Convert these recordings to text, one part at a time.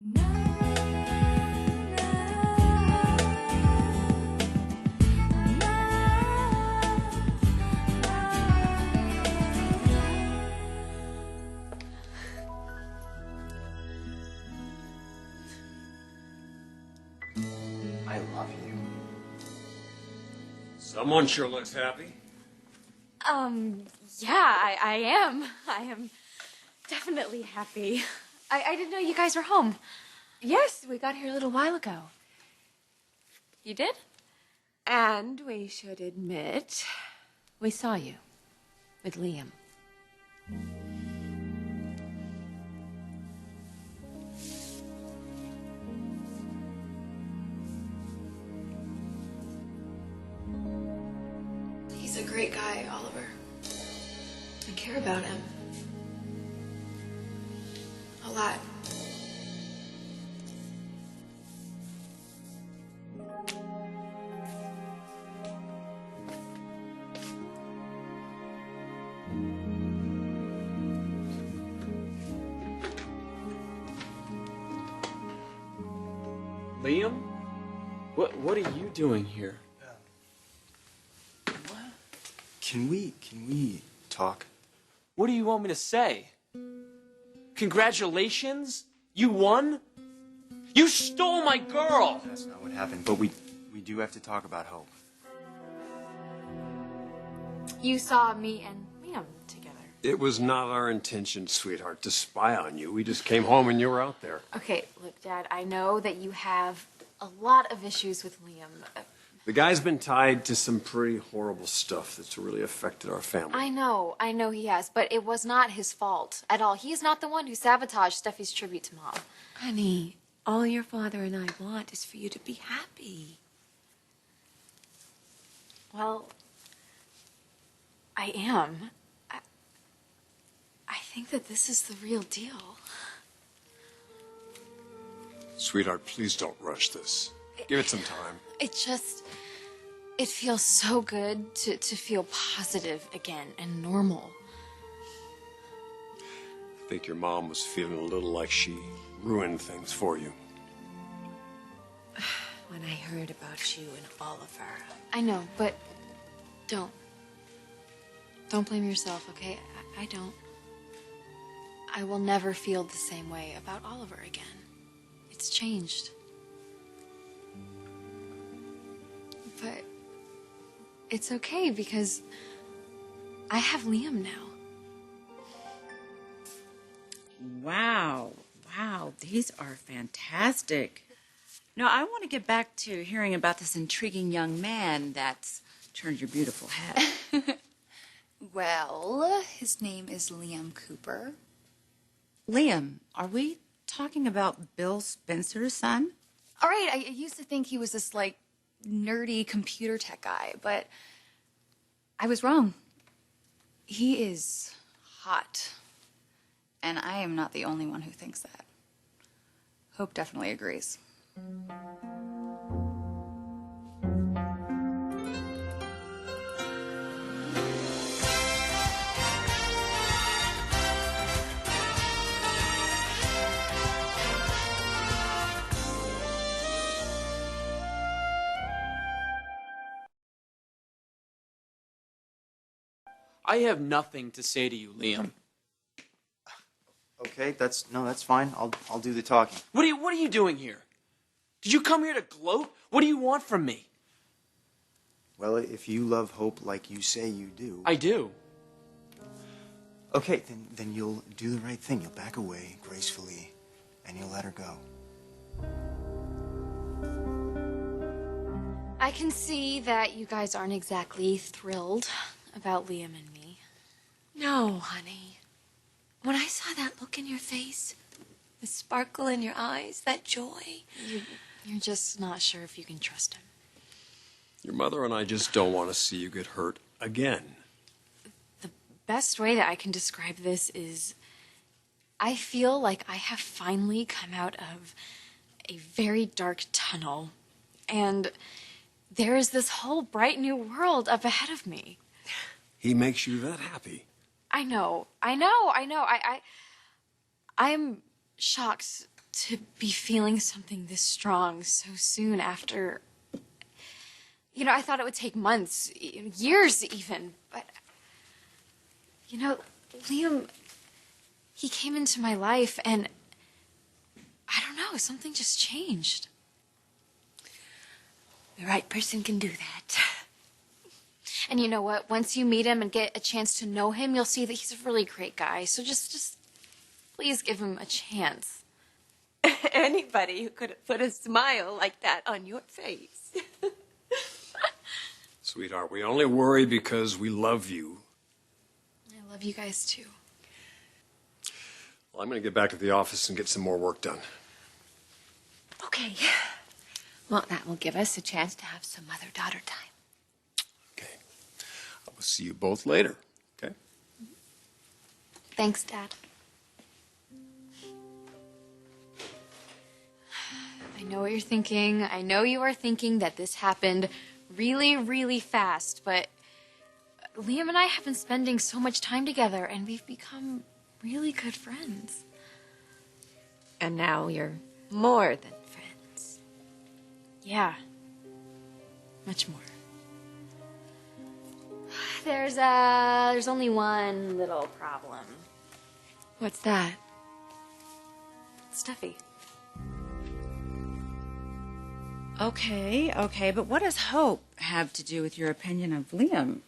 I love you. Someone sure looks happy. Yeah, I am. I am definitely happy. I didn't know you guys were home. Yes, we got here a little while ago. You did? And we should admit, we saw you with Liam. He's a great guy, Oliver. I care about him. A lot. Liam? What are you doing here? Can we talk? What do you want me to say? Congratulations? You won? You stole my girl! That's not what happened, but we do have to talk about Hope. You saw me and Liam together. It was not our intention, sweetheart, to spy on you. We just came home and you were out there. Okay, look, Dad, I know that you have a lot of issues with Liam. The guy's been tied to some pretty horrible stuff that's really affected our family. I know he has, but it was not his fault at all. He's not the one who sabotaged Steffi's tribute to Mom. Honey, all your father and I want is for you to be happy. Well, I am. I think that this is the real deal. Sweetheart, please don't rush this. Give it some time. It feels so good to feel positive again and normal. I think your mom was feeling a little like she ruined things for you. When I heard about you and Oliver. I know, but don't. Don't blame yourself, okay? I don't. I will never feel the same way about Oliver again. It's changed. But it's okay because I have Liam now. Wow, these are fantastic. Now, I want to get back to hearing about this intriguing young man that's turned your beautiful head. Well, his name is Liam Cooper. Liam, are we talking about Bill Spencer's son? All right, I used to think he was this, nerdy computer tech guy, but I was wrong. He is hot. And I am not the only one who thinks that. Hope definitely agrees. I have nothing to say to you, Liam. Okay, that's fine. I'll do the talking. What are you doing here? Did you come here to gloat? What do you want from me? Well, if you love Hope like you say you do... I do. Okay, then you'll do the right thing. You'll back away gracefully, and you'll let her go. I can see that you guys aren't exactly thrilled about Liam and me. No, honey. When I saw that look in your face, the sparkle in your eyes, that joy. You're just not sure if you can trust him. Your mother and I just don't want to see you get hurt again. The best way that I can describe this is I feel like I have finally come out of a very dark tunnel, and there is this whole bright new world up ahead of me. He makes you that happy. I know. I am shocked to be feeling something this strong so soon after. You know, I thought it would take months, years even, but. You know, Liam, he came into my life and I don't know, something just changed. The right person can do that. And you know what? Once you meet him and get a chance to know him, you'll see that he's a really great guy. So just please give him a chance. Anybody who could put a smile like that on your face. Sweetheart, we only worry because we love you. I love you guys too. Well, I'm going to get back to the office and get some more work done. Okay. Well, that will give us a chance to have some mother-daughter time. Okay. I will see you both later, okay? Thanks, Dad. I know what you're thinking. I know you are thinking that this happened really, really fast, but Liam and I have been spending so much time together, and we've become really good friends. And now you're more than friends. Yeah. Much more. There's only one little problem. What's that? Steffy. Okay, but what does Hope have to do with your opinion of Liam?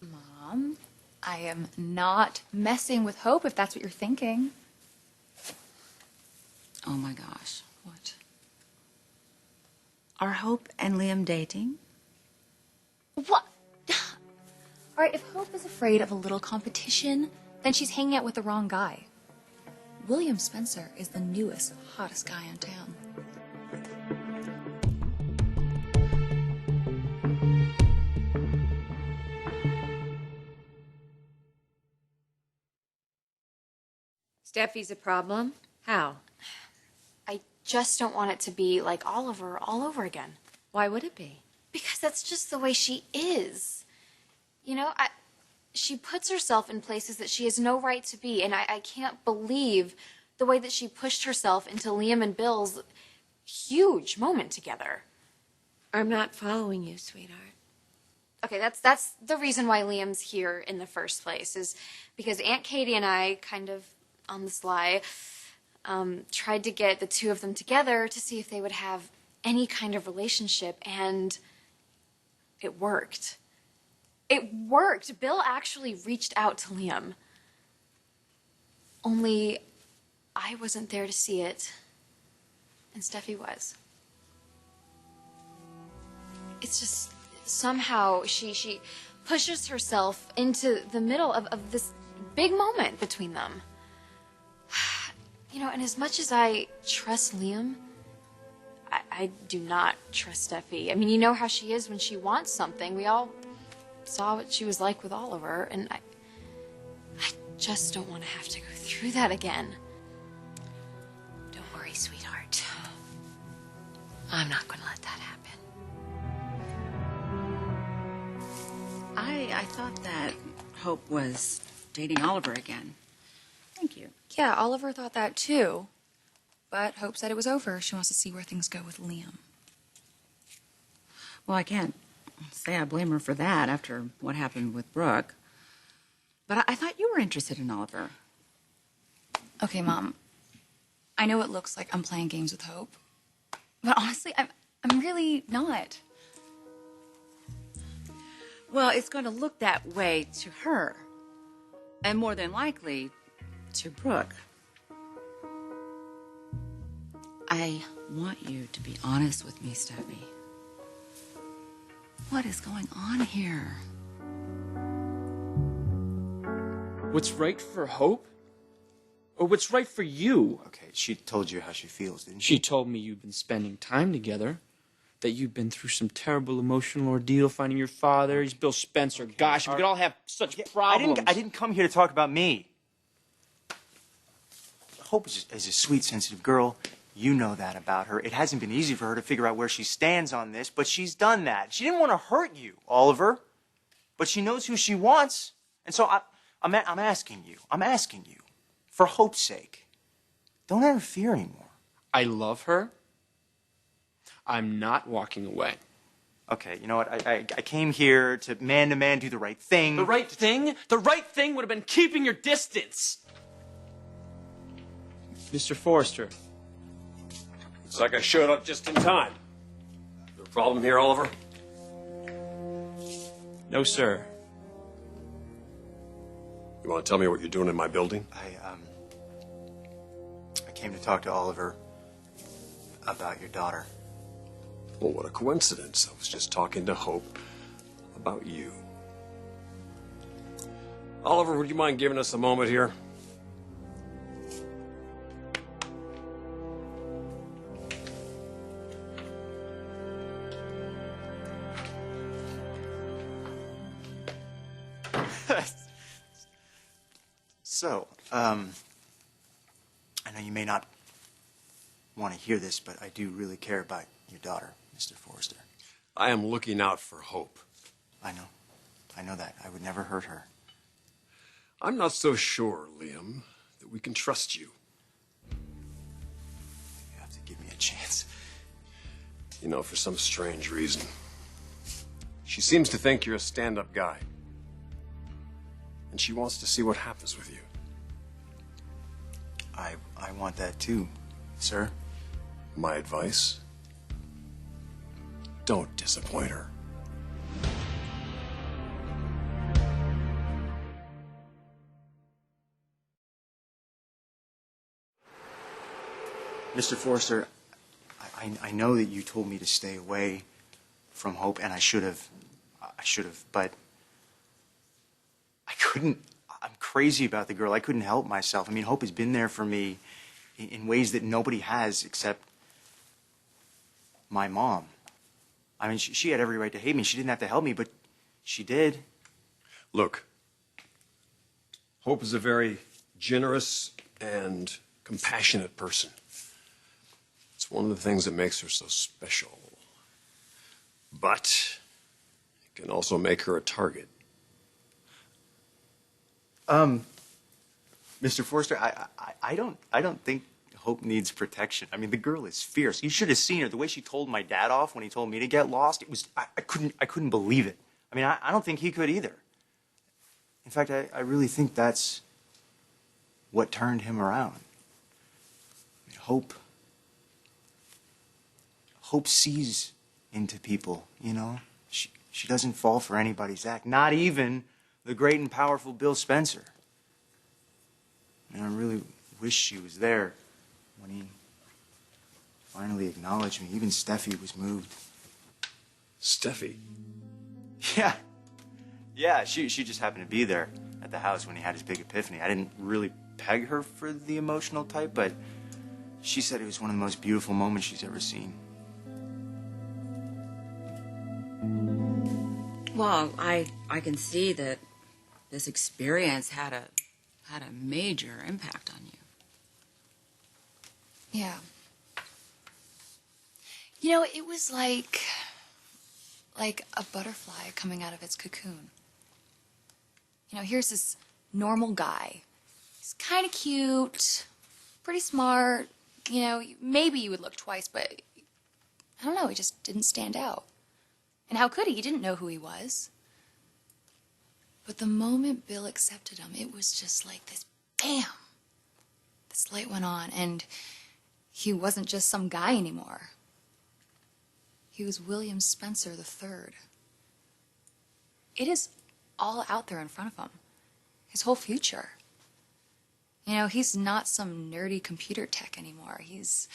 Mom, I am not messing with Hope if that's what you're thinking. Oh my gosh, what? Are Hope and Liam dating? What? All right, if Hope is afraid of a little competition, then she's hanging out with the wrong guy. William Spencer is the newest, hottest guy in town. Steffi's a problem? How? I just don't want it to be like Oliver all over again. Why would it be? Because that's just the way she is. You know, she puts herself in places that she has no right to be, and I can't believe the way that she pushed herself into Liam and Bill's huge moment together. I'm not following you, sweetheart. Okay, that's the reason why Liam's here in the first place, is because Aunt Katie and I, kind of on the sly, tried to get the two of them together to see if they would have any kind of relationship, and it worked. It worked. Bill actually reached out to Liam. Only I wasn't there to see it, and Steffi was. It's just somehow she pushes herself into the middle of this big moment between them. You know, and as much as I trust Liam, I do not trust Steffi. I mean, you know how she is when she wants something. We all saw what she was like with Oliver, and I just don't want to have to go through that again. Don't worry, sweetheart. I'm not going to let that happen. I thought that Hope was dating Oliver again. Thank you. Yeah, Oliver thought that too. But Hope said it was over. She wants to see where things go with Liam. Well, I can't say I blame her for that after what happened with Brooke. But I thought you were interested in Oliver. Okay, Mom. I know it looks like I'm playing games with Hope. But honestly, I'm really not. Well, it's going to look that way to her. And more than likely, to Brooke. I want you to be honest with me, Steffi. What is going on here? What's right for Hope? Or what's right for you? Okay, she told you how she feels, didn't she? She told me you've been spending time together, that you've been through some terrible emotional ordeal finding your father. He's Bill Spencer. Okay, Gosh, we could all have such problems. I didn't come here to talk about me. Hope is a sweet, sensitive girl. You know that about her. It hasn't been easy for her to figure out where she stands on this, but she's done that. She didn't want to hurt you, Oliver, but she knows who she wants. And so I'm asking you, for Hope's sake, don't have her fear anymore. I love her. I'm not walking away. Okay, you know what? I came here to man do the right thing. The right thing? The right thing would have been keeping your distance. Mr. Forrester. Looks like I showed up just in time. Is there a problem here, Oliver? No, sir. You want to tell me what you're doing in my building? I came to talk to Oliver about your daughter. Well, what a coincidence. I was just talking to Hope about you. Oliver, would you mind giving us a moment here? So, I know you may not want to hear this, but I do really care about your daughter, Mr. Forrester. I am looking out for Hope. I know. I know that. I would never hurt her. I'm not so sure, Liam, that we can trust you. You have to give me a chance. You know, for some strange reason. She seems to think you're a stand-up guy. And she wants to see what happens with you. I want that too, sir. My advice? Don't disappoint her. Mr. Forrester, I know that you told me to stay away from Hope, and I should have, but I couldn't. I'm crazy about the girl. I couldn't help myself. I mean, Hope has been there for me in ways that nobody has except my mom. I mean, she had every right to hate me. She didn't have to help me, but she did. Look, Hope is a very generous and compassionate person. It's one of the things that makes her so special. But it can also make her a target. Mr. Forrester, I don't think Hope needs protection. I mean, the girl is fierce. You should have seen her. The way she told my dad off when he told me to get lost, it was, I couldn't believe it. I mean, I don't think he could either. In fact, I really think that's what turned him around. I mean, Hope sees into people, you know? She doesn't fall for anybody's act, not even the great and powerful Bill Spencer. And I really wish she was there when he finally acknowledged me. Even Steffi was moved. Steffi? Yeah, she just happened to be there at the house when he had his big epiphany. I didn't really peg her for the emotional type, but she said it was one of the most beautiful moments she's ever seen. Well, I can see that this experience had a major impact on you. Yeah. You know, it was like a butterfly coming out of its cocoon. You know, here's this normal guy. He's kind of cute, pretty smart. You know, maybe you would look twice, but I don't know, he just didn't stand out. And how could he? He didn't know who he was. But the moment Bill accepted him, it was just like this, bam! This light went on, and he wasn't just some guy anymore. He was William Spencer III. It is all out there in front of him. His whole future. You know, he's not some nerdy computer tech anymore. He's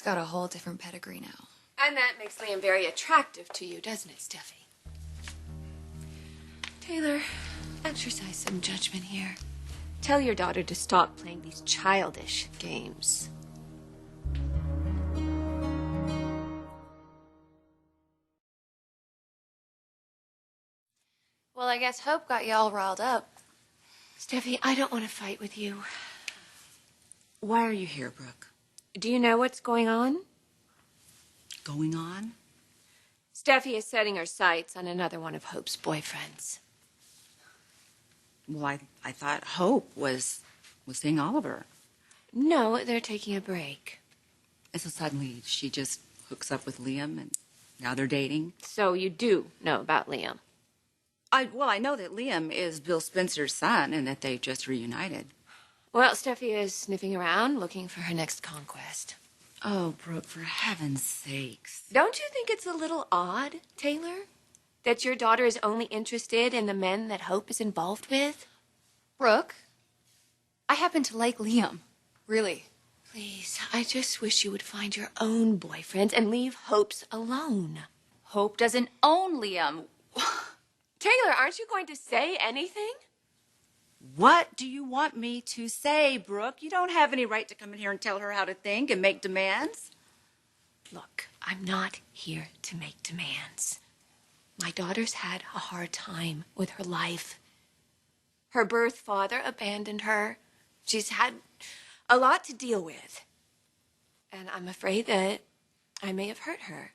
got a whole different pedigree now. And that makes Liam very attractive to you, doesn't it, Steffi? Taylor, exercise some judgment here. Tell your daughter to stop playing these childish games. Well, I guess Hope got you all riled up. Steffi, I don't want to fight with you. Why are you here, Brooke? Do you know what's going on? Going on? Steffi is setting her sights on another one of Hope's boyfriends. Well, I thought Hope was seeing Oliver. No, they're taking a break. And so suddenly she just hooks up with Liam, and now they're dating. So you do know about Liam? I know that Liam is Bill Spencer's son and that they just reunited. Well, Steffi is sniffing around looking for her next conquest. Oh, Brooke, for heaven's sakes. Don't you think it's a little odd, Taylor, that your daughter is only interested in the men that Hope is involved with? Brooke, I happen to like Liam. Really. Please, I just wish you would find your own boyfriend and leave Hope's alone. Hope doesn't own Liam. Taylor, aren't you going to say anything? What do you want me to say, Brooke? You don't have any right to come in here and tell her how to think and make demands. Look, I'm not here to make demands. My daughter's had a hard time with her life. Her birth father abandoned her. She's had a lot to deal with. And I'm afraid that I may have hurt her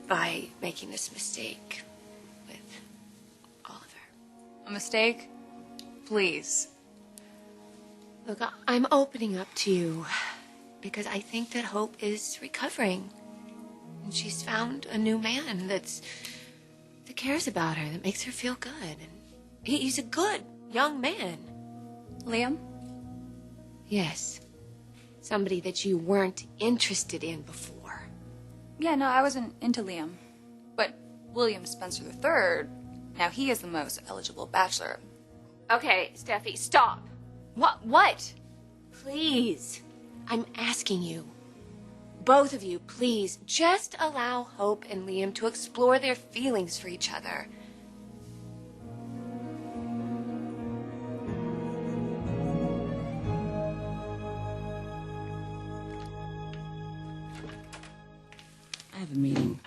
by making this mistake with Oliver. A mistake? Please. Look, I'm opening up to you because I think that Hope is recovering. And she's found a new man that cares about her, that makes her feel good. And he's a good young man. Liam? Yes. Somebody that you weren't interested in before. Yeah, no, I wasn't into Liam. But William Spencer III, now he is the most eligible bachelor. Okay, Steffi, stop. What? Please. I'm asking you. Both of you, please, just allow Hope and Liam to explore their feelings for each other. I have a meeting.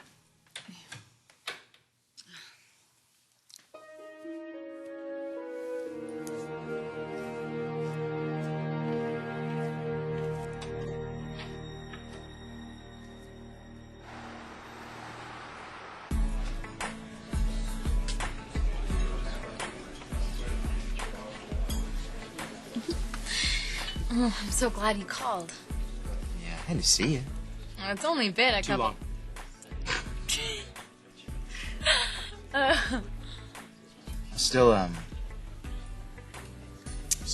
Oh, I'm so glad you called. Yeah, I had to see you. It's only been a Too couple. long. Still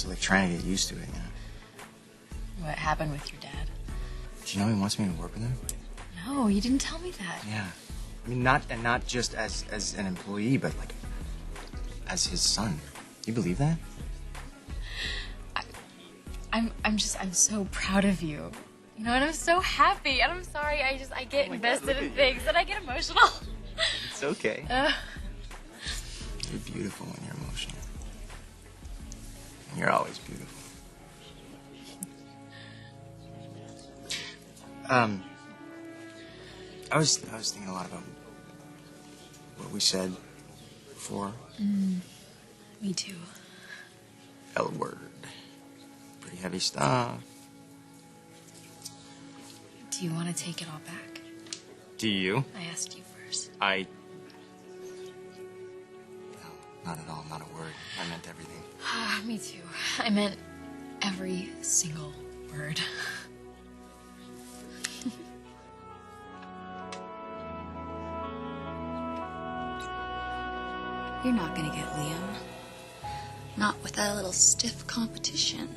like trying to get used to it, you know. What happened with your dad? Do you know he wants me to work with him? No, you didn't tell me that. Yeah. I mean, not just as an employee, but like as his son. You believe that? I'm so proud of you. You know, and I'm so happy. And I'm sorry, I get my God, invested look in at you. things and I get emotional. It's okay. You're beautiful when you're emotional. And you're always beautiful. I was thinking a lot about what we said before. Me too. L word. Pretty heavy stuff. Do you want to take it all back? Do you? I asked you first. No, not at all. Not a word. I meant everything. Me too. I meant every single word. You're not gonna get Liam. Not with that little stiff competition.